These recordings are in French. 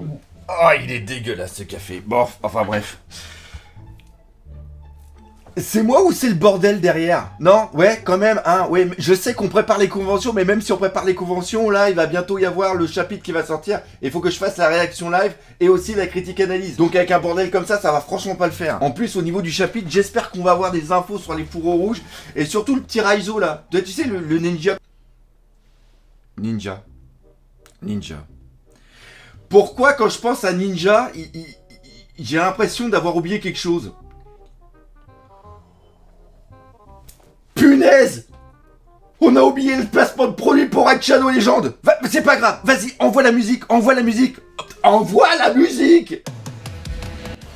Oh, il est dégueulasse ce café. Bon, enfin bref. C'est moi ou c'est le bordel derrière? Non? Ouais, quand même, hein? Ouais, je sais qu'on prépare les conventions, mais même si on prépare les conventions, là, il va bientôt y avoir le chapitre qui va sortir. Il faut que je fasse la réaction live et aussi la critique analyse. Donc avec un bordel comme ça va franchement pas le faire. En plus, au niveau du chapitre, j'espère qu'on va avoir des infos sur les fourreaux rouges et surtout le petit Raizo là. Tu sais, le ninja. Ninja. Pourquoi quand je pense à ninja, j'ai l'impression d'avoir oublié quelque chose? Punaise! On a oublié le placement de produit pour Raid Shadow Legend. C'est pas grave, vas-y, envoie la musique. Envoie la musique.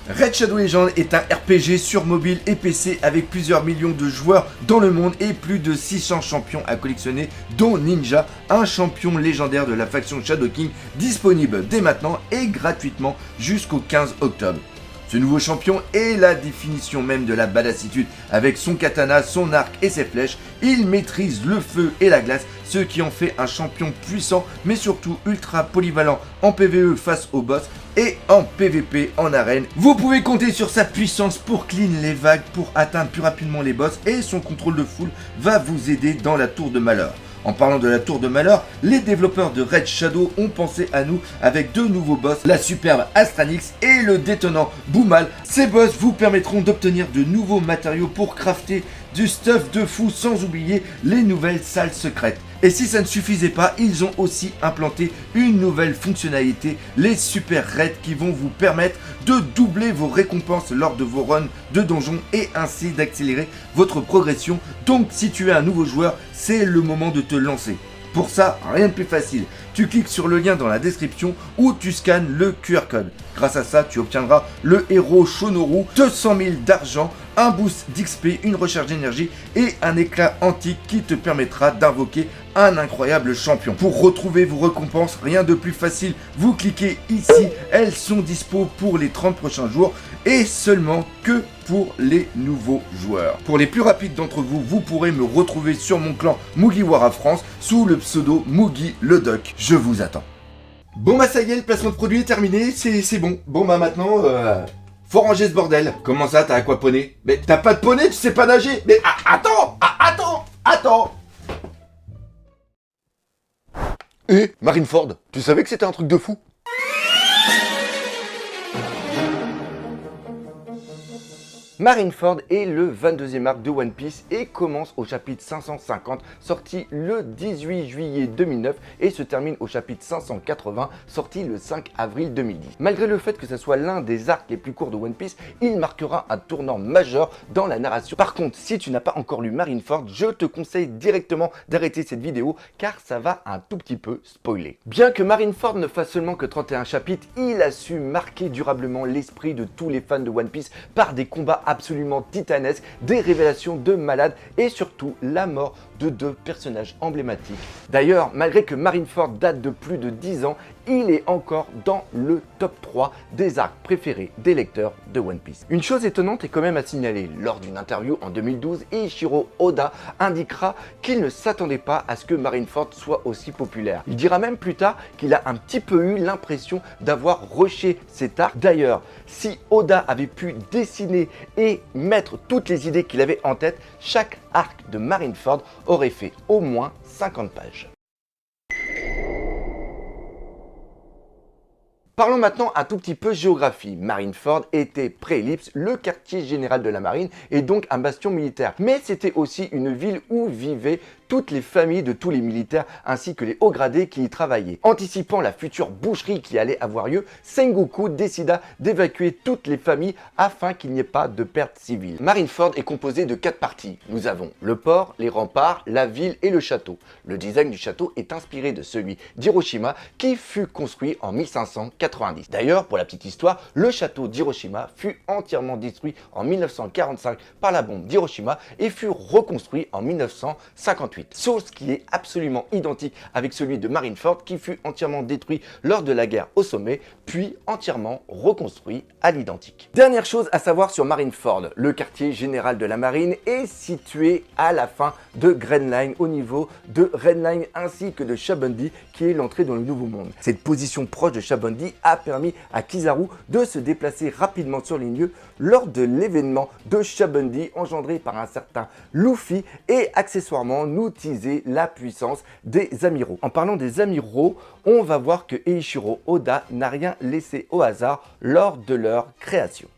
Raid Shadow Legend est un RPG sur mobile et PC avec plusieurs millions de joueurs dans le monde et plus de 600 champions à collectionner, dont Ninja, un champion légendaire de la faction Shadow King, disponible dès maintenant et gratuitement jusqu'au 15 octobre. Ce nouveau champion est la définition même de la badassitude. Avec son katana, son arc et ses flèches, il maîtrise le feu et la glace, ce qui en fait un champion puissant mais surtout ultra polyvalent en PvE face aux boss et en PvP en arène. Vous pouvez compter sur sa puissance pour clean les vagues, pour atteindre plus rapidement les boss et son contrôle de foule va vous aider dans la tour de malheur. En parlant de la tour de malheur, les développeurs de Raid Shadow ont pensé à nous avec deux nouveaux boss, la superbe Astranix et le détonnant Boomal. Ces boss vous permettront d'obtenir de nouveaux matériaux pour crafter du stuff de fou sans oublier les nouvelles salles secrètes. Et si ça ne suffisait pas, ils ont aussi implanté une nouvelle fonctionnalité, les super raids qui vont vous permettre de doubler vos récompenses lors de vos runs de donjons et ainsi d'accélérer votre progression. Donc si tu es un nouveau joueur, c'est le moment de te lancer. Pour ça, rien de plus facile. Tu cliques sur le lien dans la description ou tu scannes le QR code. Grâce à ça, tu obtiendras le héros Shonoru, 200 000 d'argent, un boost d'XP, une recherche d'énergie et un éclat antique qui te permettra d'invoquer un incroyable champion. Pour retrouver vos récompenses, rien de plus facile, vous cliquez ici, elles sont dispo pour les 30 prochains jours et seulement que pour les nouveaux joueurs. Pour les plus rapides d'entre vous, vous pourrez me retrouver sur mon clan Mugiwara France sous le pseudo Mugi le Doc. Je vous attends. Bon bah ça y est, le placement de produit est terminé, c'est bon. Bon bah maintenant, faut ranger ce bordel. Comment ça, t'as aquaponé? Mais t'as pas de poney, tu sais pas nager. Mais attends. Et Marineford, tu savais que c'était un truc de fou? Marineford est le 22e arc de One Piece et commence au chapitre 550, sorti le 18 juillet 2009 et se termine au chapitre 580, sorti le 5 avril 2010. Malgré le fait que ce soit l'un des arcs les plus courts de One Piece, il marquera un tournant majeur dans la narration. Par contre, si tu n'as pas encore lu Marineford, je te conseille directement d'arrêter cette vidéo car ça va un tout petit peu spoiler. Bien que Marineford ne fasse seulement que 31 chapitres, il a su marquer durablement l'esprit de tous les fans de One Piece par des combats absolument titanesques, des révélations de malades et surtout la mort de deux personnages emblématiques. D'ailleurs, malgré que Marineford date de plus de 10 ans, il est encore dans le top 3 des arcs préférés des lecteurs de One Piece. Une chose étonnante est quand même à signaler. Lors d'une interview en 2012, Eiichiro Oda indiquera qu'il ne s'attendait pas à ce que Marineford soit aussi populaire. Il dira même plus tard qu'il a un petit peu eu l'impression d'avoir rushé cet arc. D'ailleurs, si Oda avait pu dessiner et mettre toutes les idées qu'il avait en tête, chaque arc de Marineford aurait fait au moins 50 pages. Parlons maintenant un tout petit peu géographie. Marineford était pré-ellipse, le quartier général de la marine et donc un bastion militaire. Mais c'était aussi une ville où vivaient toutes les familles de tous les militaires ainsi que les hauts gradés qui y travaillaient. Anticipant la future boucherie qui allait avoir lieu, Sengoku décida d'évacuer toutes les familles afin qu'il n'y ait pas de pertes civiles. Marineford est composé de 4 parties. Nous avons le port, les remparts, la ville et le château. Le design du château est inspiré de celui d'Hiroshima qui fut construit en 1590. D'ailleurs, pour la petite histoire, le château d'Hiroshima fut entièrement détruit en 1945 par la bombe d'Hiroshima et fut reconstruit en 1958. Outfit. Source qui est absolument identique avec celui de Marineford qui fut entièrement détruit lors de la guerre au sommet, puis entièrement reconstruit à l'identique. Dernière chose à savoir sur Marineford, le quartier général de la marine est situé à la fin de Grand Line, au niveau de Red Line ainsi que de Shabondi qui est l'entrée dans le Nouveau Monde. Cette position proche de Shabondi a permis à Kizaru de se déplacer rapidement sur les lieux lors de l'événement de Shabondi engendré par un certain Luffy et accessoirement nous teaser la puissance des amiraux. En parlant des amiraux, on va voir que Eiichiro Oda n'a rien laissé au hasard lors de leur création.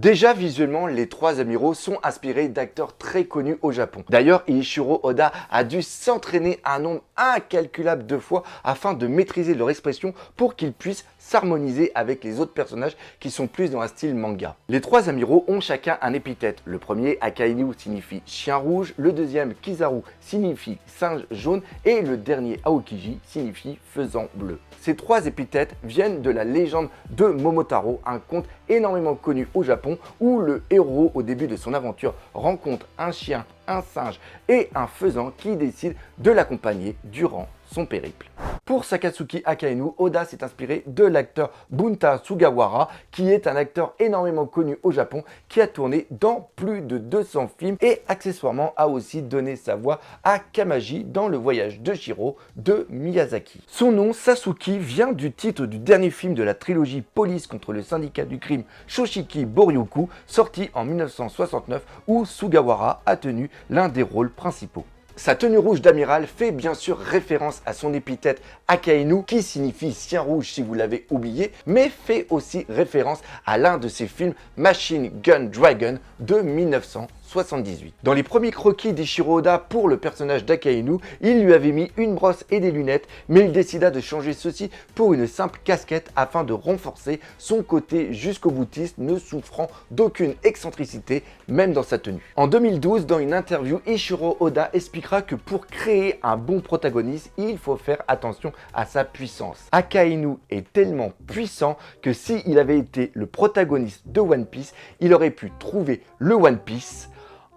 Déjà visuellement, les trois amiraux sont inspirés d'acteurs très connus au Japon. D'ailleurs, Eiichiro Oda a dû s'entraîner un nombre incalculable de fois afin de maîtriser leur expression pour qu'ils puissent s'harmoniser avec les autres personnages qui sont plus dans un style manga. Les trois amiraux ont chacun un épithète. Le premier, Akainu, signifie chien rouge, le deuxième, Kizaru, signifie singe jaune et le dernier, Aokiji, signifie faisan bleu. Ces trois épithètes viennent de la légende de Momotaro, un conte énormément connu au Japon où le héros, au début de son aventure, rencontre un chien, un singe et un faisan qui décident de l'accompagner durant son périple. Pour Sakatsuki Akainu, Oda s'est inspiré de l'acteur Bunta Sugawara, qui est un acteur énormément connu au Japon, qui a tourné dans plus de 200 films et accessoirement a aussi donné sa voix à Kamaji dans Le Voyage de Shiro de Miyazaki. Son nom, Sasuke, vient du titre du dernier film de la trilogie Police contre le syndicat du crime Shoshiki Boryuku, sorti en 1969, où Sugawara a tenu l'un des rôles principaux. Sa tenue rouge d'amiral fait bien sûr référence à son épithète Akainu qui signifie sien rouge si vous l'avez oublié, mais fait aussi référence à l'un de ses films Machine Gun Dragon de 1978. Dans les premiers croquis d'Eiichiro Oda pour le personnage d'Akainu, il lui avait mis une brosse et des lunettes, mais il décida de changer ceci pour une simple casquette afin de renforcer son côté jusqu'au boutiste, ne souffrant d'aucune excentricité, même dans sa tenue. En 2012, dans une interview, Eiichiro Oda expliquera que pour créer un bon protagoniste, il faut faire attention à sa puissance. Akainu est tellement puissant que s'il avait été le protagoniste de One Piece, il aurait pu trouver le One Piece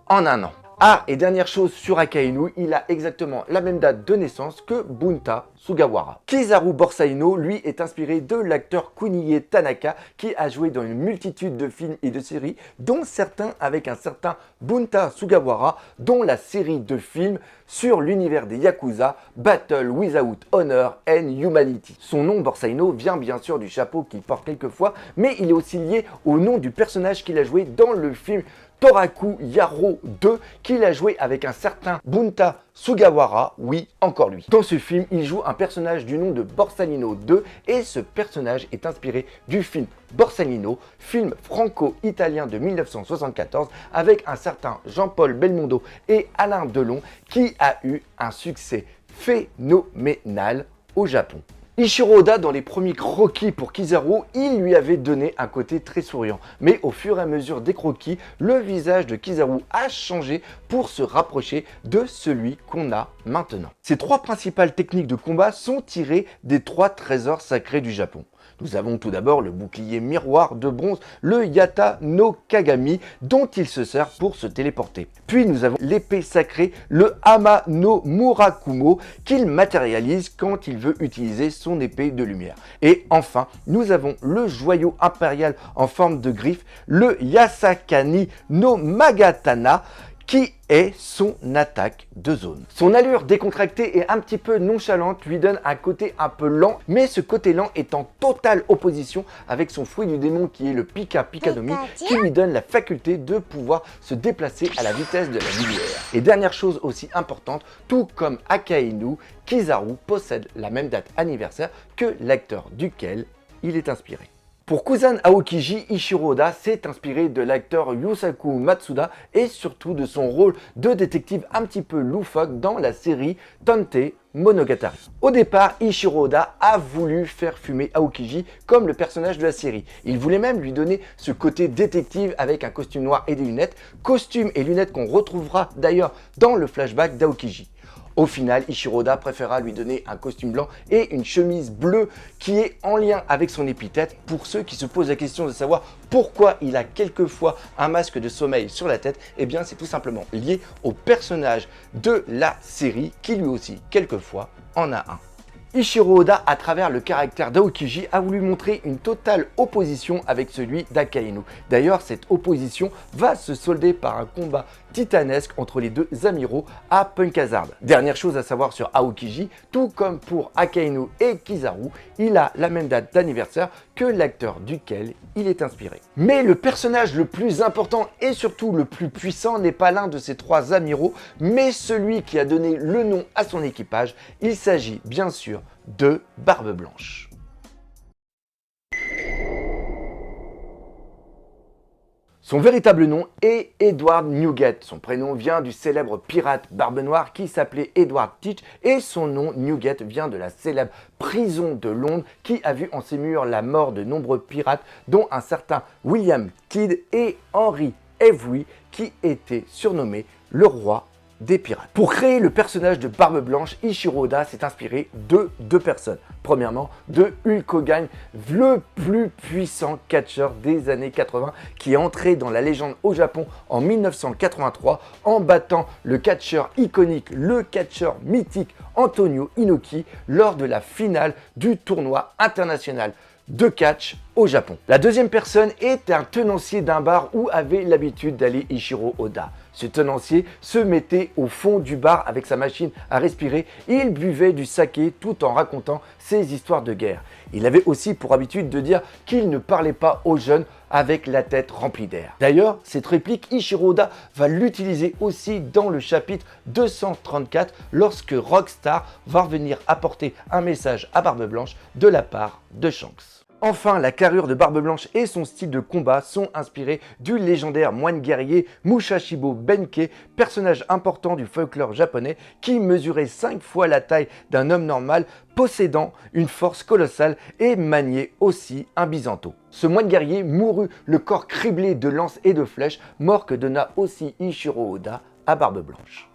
en un an. Ah, et dernière chose sur Akainu, il a exactement la même date de naissance que Bunta Sugawara. Kizaru Borsalino, lui, est inspiré de l'acteur Kuniie Tanaka qui a joué dans une multitude de films et de séries, dont certains avec un certain Bunta Sugawara, dont la série de films sur l'univers des Yakuza, Battle Without Honor and Humanity. Son nom Borsalino vient bien sûr du chapeau qu'il porte quelquefois, mais il est aussi lié au nom du personnage qu'il a joué dans le film Toraku Yaro 2 qu'il a joué avec un certain Bunta Sugawara, oui, encore lui. Dans ce film, il joue un personnage du nom de Borsalino 2 et ce personnage est inspiré du film Borsalino, film franco-italien de 1974 avec un certain Jean-Paul Belmondo et Alain Delon qui a eu un succès phénoménal au Japon. Eiichiro Oda, dans les premiers croquis pour Kizaru, il lui avait donné un côté très souriant. Mais au fur et à mesure des croquis, le visage de Kizaru a changé pour se rapprocher de celui qu'on a maintenant. Ces trois principales techniques de combat sont tirées des trois trésors sacrés du Japon. Nous avons tout d'abord le bouclier miroir de bronze, le Yata no Kagami, dont il se sert pour se téléporter. Puis nous avons l'épée sacrée, le Hama no Murakumo, qu'il matérialise quand il veut utiliser son épée de lumière. Et enfin, nous avons le joyau impérial en forme de griffe, le Yasakani no Magatana, qui est son attaque de zone. Son allure décontractée et un petit peu nonchalante lui donne un côté un peu lent, mais ce côté lent est en totale opposition avec son fruit du démon qui est le Pika Pikanomi, qui lui donne la faculté de pouvoir se déplacer à la vitesse de la lumière. Et dernière chose aussi importante, tout comme Akainu, Kizaru possède la même date anniversaire que l'acteur duquel il est inspiré. Pour Kusan Aokiji, Eiichiro Oda s'est inspiré de l'acteur Yusaku Matsuda et surtout de son rôle de détective un petit peu loufoque dans la série Tante Monogatari. Au départ, Eiichiro Oda a voulu faire fumer Aokiji comme le personnage de la série. Il voulait même lui donner ce côté détective avec un costume noir et des lunettes, costume et lunettes qu'on retrouvera d'ailleurs dans le flashback d'Aokiji. Au final, Eiichiro Oda préféra lui donner un costume blanc et une chemise bleue qui est en lien avec son épithète. Pour ceux qui se posent la question de savoir pourquoi il a quelquefois un masque de sommeil sur la tête, eh bien c'est tout simplement lié au personnage de la série qui lui aussi quelquefois en a un. Eiichiro Oda, à travers le caractère d'Aokiji, a voulu montrer une totale opposition avec celui d'Akainu. D'ailleurs, cette opposition va se solder par un combat titanesque entre les deux amiraux à Punk Hazard. Dernière chose à savoir sur Aokiji, tout comme pour Akainu et Kizaru, il a la même date d'anniversaire que l'acteur duquel il est inspiré. Mais le personnage le plus important et surtout le plus puissant n'est pas l'un de ces trois amiraux, mais celui qui a donné le nom à son équipage. Il s'agit bien sûr de Barbe Blanche. Son véritable nom est Edward Newgate. Son prénom vient du célèbre pirate Barbe Noire qui s'appelait Edward Teach et son nom Newgate vient de la célèbre prison de Londres qui a vu en ses murs la mort de nombreux pirates dont un certain William Kidd et Henry Avery qui était surnommé le roi des pirates. Pour créer le personnage de Barbe Blanche, Eiichiro Oda s'est inspiré de deux personnes. Premièrement, de Hulk Hogan, le plus puissant catcheur des années 80 qui est entré dans la légende au Japon en 1983 en battant le catcheur iconique, le catcheur mythique Antonio Inoki lors de la finale du tournoi international de catch au Japon. La deuxième personne est un tenancier d'un bar où avait l'habitude d'aller Eiichiro Oda. Ce tenancier se mettait au fond du bar avec sa machine à respirer et il buvait du saké tout en racontant ses histoires de guerre. Il avait aussi pour habitude de dire qu'il ne parlait pas aux jeunes avec la tête remplie d'air. D'ailleurs, cette réplique, Eiichiro Oda va l'utiliser aussi dans le chapitre 234 lorsque Rockstar va revenir apporter un message à Barbe Blanche de la part de Shanks. Enfin, la carrure de Barbe Blanche et son style de combat sont inspirés du légendaire moine guerrier Mushashibo Benkei, personnage important du folklore japonais qui mesurait 5 fois la taille d'un homme normal, possédant une force colossale et maniait aussi un bisanto. Ce moine guerrier mourut le corps criblé de lances et de flèches, mort que donna aussi Eiichiro Oda à Barbe Blanche.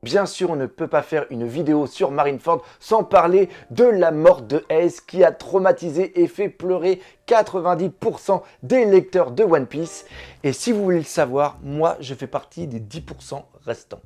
Bien sûr, on ne peut pas faire une vidéo sur Marineford sans parler de la mort de Ace qui a traumatisé et fait pleurer 90% des lecteurs de One Piece. Et si vous voulez le savoir, moi je fais partie des 10% restants.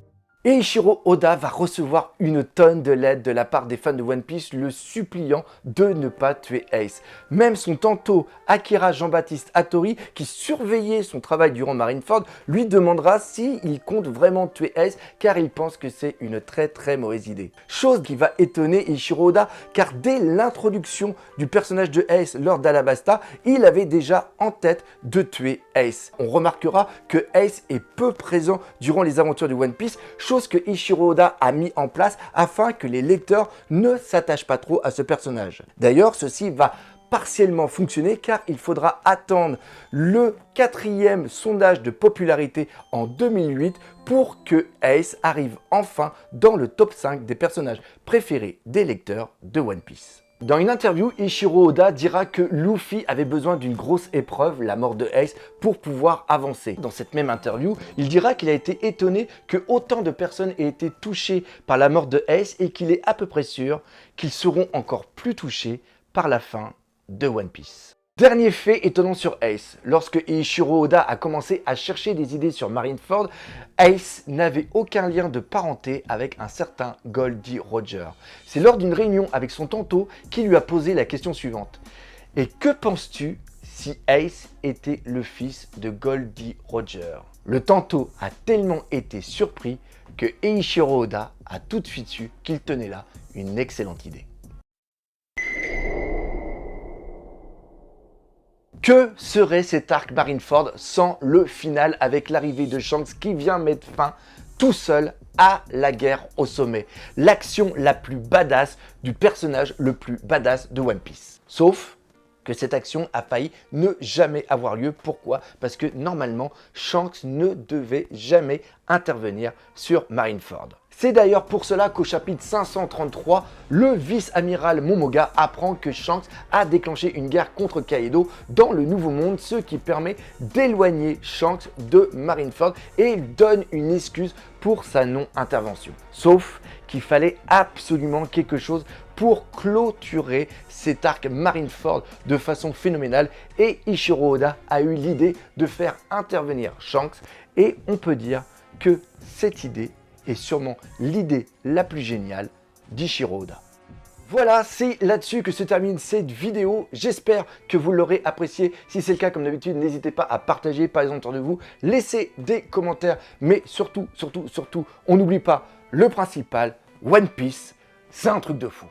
Eiichiro Oda va recevoir une tonne de lettres de la part des fans de One Piece le suppliant de ne pas tuer Ace. Même son tanto Akira Jean-Baptiste Hattori, qui surveillait son travail durant Marineford, lui demandera s'il compte vraiment tuer Ace car il pense que c'est une très mauvaise idée. Chose qui va étonner Eiichiro Oda car dès l'introduction du personnage de Ace lors d'Alabasta, il avait déjà en tête de tuer Ace. On remarquera que Ace est peu présent durant les aventures de One Piece, chose que Eiichiro Oda a mis en place afin que les lecteurs ne s'attachent pas trop à ce personnage. D'ailleurs, ceci va partiellement fonctionner car il faudra attendre le 4e sondage de popularité en 2008 pour que Ace arrive enfin dans le top 5 des personnages préférés des lecteurs de One Piece. Dans une interview, Eiichiro Oda dira que Luffy avait besoin d'une grosse épreuve, la mort de Ace, pour pouvoir avancer. Dans cette même interview, il dira qu'il a été étonné que autant de personnes aient été touchées par la mort de Ace et qu'il est à peu près sûr qu'ils seront encore plus touchés par la fin de One Piece. Dernier fait étonnant sur Ace, lorsque Eiichiro Oda a commencé à chercher des idées sur Marineford, Ace n'avait aucun lien de parenté avec un certain Goldie Roger. C'est lors d'une réunion avec son tanto qu'il lui a posé la question suivante. Et que penses-tu si Ace était le fils de Goldie Roger? Le tanto a tellement été surpris que Eiichiro Oda a tout de suite su qu'il tenait là une excellente idée. Que serait cet arc Marineford sans le final avec l'arrivée de Shanks qui vient mettre fin tout seul à la guerre au sommet, l'action la plus badass du personnage le plus badass de One Piece. Sauf que cette action a failli ne jamais avoir lieu. Pourquoi? Parce que normalement, Shanks ne devait jamais intervenir sur Marineford. C'est d'ailleurs pour cela qu'au chapitre 533, le vice-amiral Momoga apprend que Shanks a déclenché une guerre contre Kaido dans le Nouveau Monde, ce qui permet d'éloigner Shanks de Marineford et donne une excuse pour sa non-intervention. Sauf qu'il fallait absolument quelque chose pour clôturer cet arc Marineford de façon phénoménale et Ichiro Oda a eu l'idée de faire intervenir Shanks et on peut dire que cette idée est sûrement l'idée la plus géniale d'Ichiro Oda. Voilà, c'est là-dessus que se termine cette vidéo. J'espère que vous l'aurez apprécié. Si c'est le cas, comme d'habitude, n'hésitez pas à partager, parlez-en autour de vous, laissez des commentaires, mais surtout, on n'oublie pas le principal, One Piece, c'est un truc de fou.